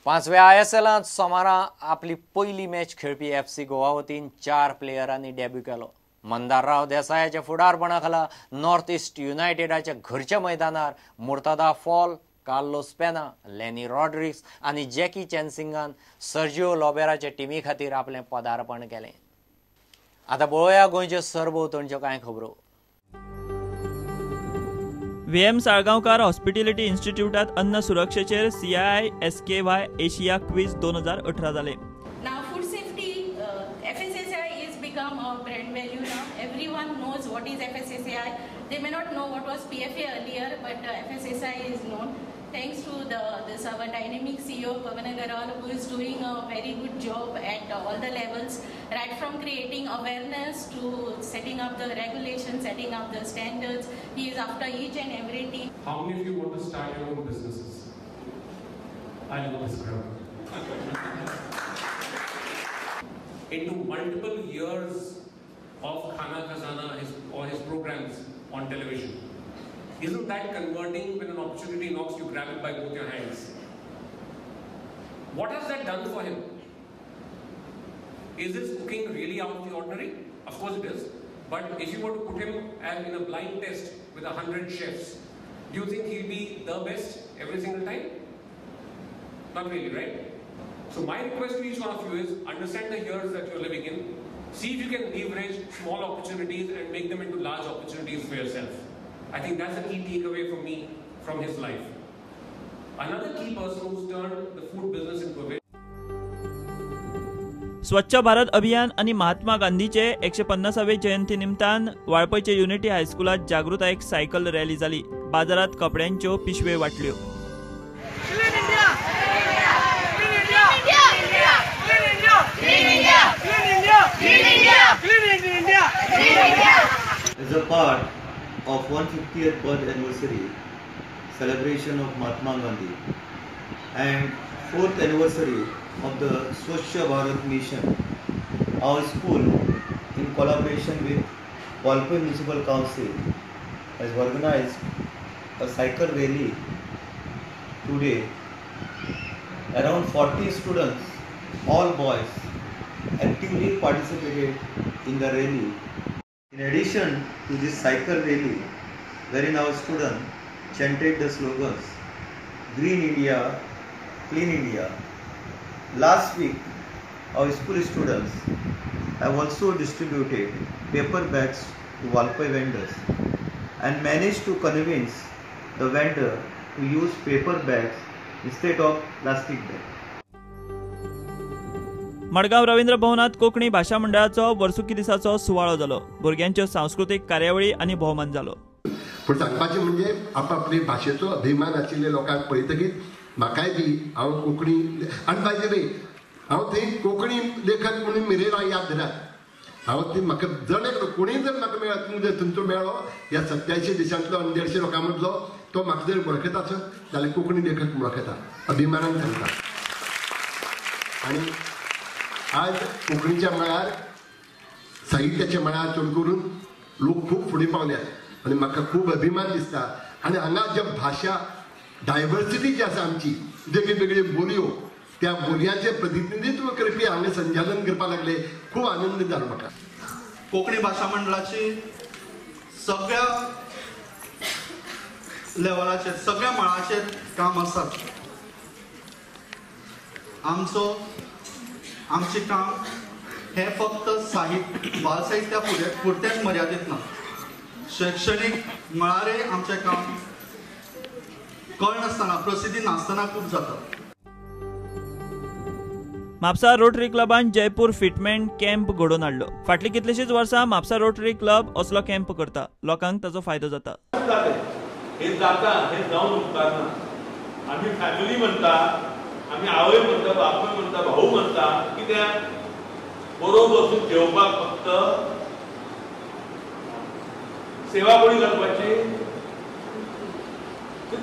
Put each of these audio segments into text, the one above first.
पांचव्या आयएसएलांत सोमारा आपली पहिली मॅच खेळपी एफसी गोवा वतीन 4 प्लेयरांनी डेब्यू केलो। मंदारराव देसायाच्या फुडारपणा खाला नॉर्थ ईस्ट युनायटेडाच्या घरच्या मैदानार मुर्तदा फॉल, कार्लोस पेना, लेनी रॉड्रिग्स आणि जॅकी चॅन्सिंगान सर्जिओ लोबेराच्या टीमी खातीर आपले पदार्पण केलें। आता पळोवया गोंयचे सरभोंवतणच्यो कांय खबरो। VM साळगांवकार हॉस्पिटॅलिटी इन्स्टिट्यूटात अन्न सुरक्षेचेर CII-SKY एशिया क्विज 2018 जाले। Now food safety, FSSAI is become a brand value now. Everyone knows what is FSSAI. They may not know what was PFA earlier, but FSSAI is known. Thanks to this our dynamic CEO Pavan Agarwal, who is doing a very good job at all the levels, right from creating awareness to setting up the regulations, setting up the standards. He is after each and every team. How many of you want to start your own businesses? I know this crowd. Into multiple years of Khana Khazana or his programs on television. Isn't that converting when an opportunity knocks, you grab it by both your hands? What has that done for him? Is his cooking really out of the ordinary? Of course it is. But if you were to put him in a blind test with 100 chefs, do you think he'll be the best every single time? Not really, right? So my request to each one of you is understand the years that you're living in. See if you can leverage small opportunities and make them into large opportunities for yourself. I think that's a key takeaway for me from his life. Another key person who's turned the food business into a very स्वच्छ भारत अभियान आणि महात्मा गांधीचे 150वे जयंती निमतान वाळपयचे unity हायस्कुलात जागृतायेक cycle rally जाली। बाजारात कपड्यांच्यो Pishve वाटल्यो। As a part of 150th birth anniversary celebration of Mahatma Gandhi and 4th anniversary of the Swachh Bharat mission, our school in collaboration with Walpur Municipal Council has organized a cycle rally today. Around 40 students, all boys, actively participated in the rally. In addition to this cycle rally, wherein our students chanted the slogans Green India, Clean India. Last week, our school students have also distributed paper bags to Walpai vendors and managed to convince the vendor to use paper bags instead of plastic bags. Madgaon Ravindra भवनात कोंकणी भाषा मंडळाचो वर्सुकी दिसाचो सुवाळो जालो। भुरग्यांच्यो सांस्कृतिक कार्यावळी आणि भोवमान जालो। पण सांगपाचें म्हणजे आपापली भाशेचो अभिमान आशिल्ले लोकांक पळयतकीर म्हाकाय बी हांव कोंकणी आनी बाय द वे हांव थंय कोंकणी लेखक म्हणून मेरेला याद रात। हांव ती म्हाका जण कोणीय जर म्हाका मेळत जर तुमचो मेळ्ळो ह्या 87 देशांतलो आनी 150 लोकां मदलो तो म्हाका जर वळखता आसत जाल्यार कोंकणी लेखक वळखता, अभिमानान सांगता। आनी आज कोंकणीच्या मळार साहित्याच्या मळार चड करून लोक खूब फुडें पावल्यात आनी म्हाका खूब अभिमान दिसता। आनी हांगा ज्या भाशा डायवर्सिटी जी आसा आमची वेगळ्यो बोलयो, त्या बोलयांचें प्रतिनिधित्व करपी हांगा संचालन करपाक लागले, खूब आनंद जालो म्हाका। कोंकणी भाशा मंडळाची सगळ्या लेवलाचेर सगळ्या मळाचेर काम आसा। आमचे काम हे फक्त बाल साहित्या पुरतेच मर्यादित ना, शैक्षणिक मळारय आमचे काम कळनासतना प्रसिद्धी नासतना खूब जाता। म्हापसा रोटरी क्लबान जयपूर फिटमेंट कॅम्प घडोवन हाडलो। फाटली कितलीशींच वर्सां म्हापसा रोटरी क्लब असलो कॅम्प करता, लोकांक ताचो फायदो जाता। हे जाता हे जावन उपकारना। आमी फॅमिली म्हणटा, आमी आवय म्हणटा, बापूय म्हणटा, भाऊ म्हणटा, कित्याक बरोबर बसून जेवपाक फक्त सेवा कोणी करपाची,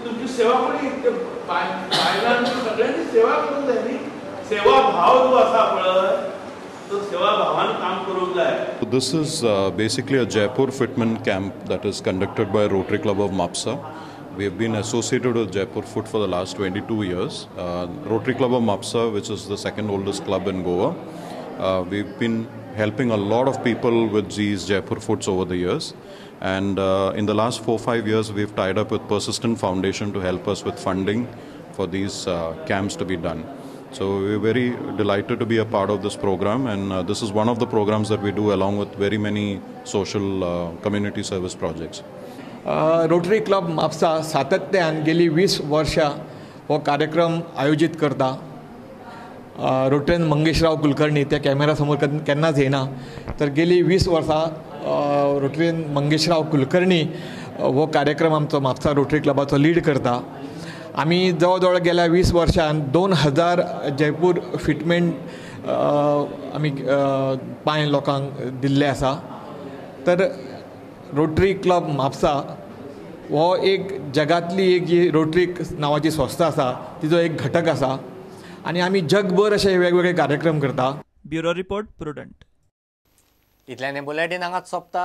तुमची सेवा कोणी बायलांनी सगळ्यांनी सेवा करूंक जाय न्ही। सेवा भाव जो आसा पळय तो सेवा भावान काम करूंक जाय। This is basically a Jaipur fitment camp that is conducted by Rotary Club of Mapsa. We have been associated with Jaipur Foot for the last 22 years. Rotary Club of Mapsa, which is the second oldest club in Goa. We've been helping a lot of people with these Jaipur Foots over the years. And in the last 4-5 years, we've tied up with Persistent Foundation to help us with funding for these camps to be done. So we're very delighted to be a part of this program, and this is one of the programs that we do along with very many social community service projects. Rotary club Mapusa सातत्यान गेली 20 वर्षां हो कार्यक्रम आयोजीत करता. रोटरीन मंगेशराव कुलकर्णी त्या camera समोर केन्नाच येना, तर गेली 20 वर्सां रोटरीन मंगेशराव कुलकर्णी हो कार्यक्रम आमचो म्हापसा रोटरी क्लबाचो लीड करता. आमी जवळ जवळ गेल्या 20 वर्षांत 2000 जयपूर फिटमेंट आमी पांय लोकांक दिल्ले आसा. तर रोटरी क्लब म्हापसा हो एक जगातली एक जी रोटरी नांवाची संस्था आसा तिजो एक घटक आसा, आनी आमी जगभर अशे वेगवेगळे कार्यक्रम करता. Bureau report prudent. इतल्यान बुलेटिन हांगाच सोंपता.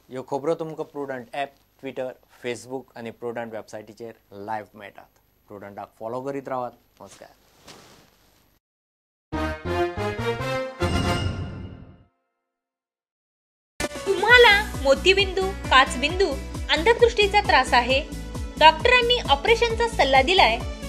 ह्यो खबरो तुमकां प्रुडंट ॲप, ट्विटर, फेसबूक आनी प्रुडंट वेबसायटीचेर लायव्ह मेळटात. प्रुडंटाक फॉलो करीत रावात. नमस्कार. तुम्हाला मोतीबिंदू, काचबिंदू, अंधदृष्टीचा त्रास आहे? डॉक्टरांनी ऑपरेशनचा सल्ला दिलाय.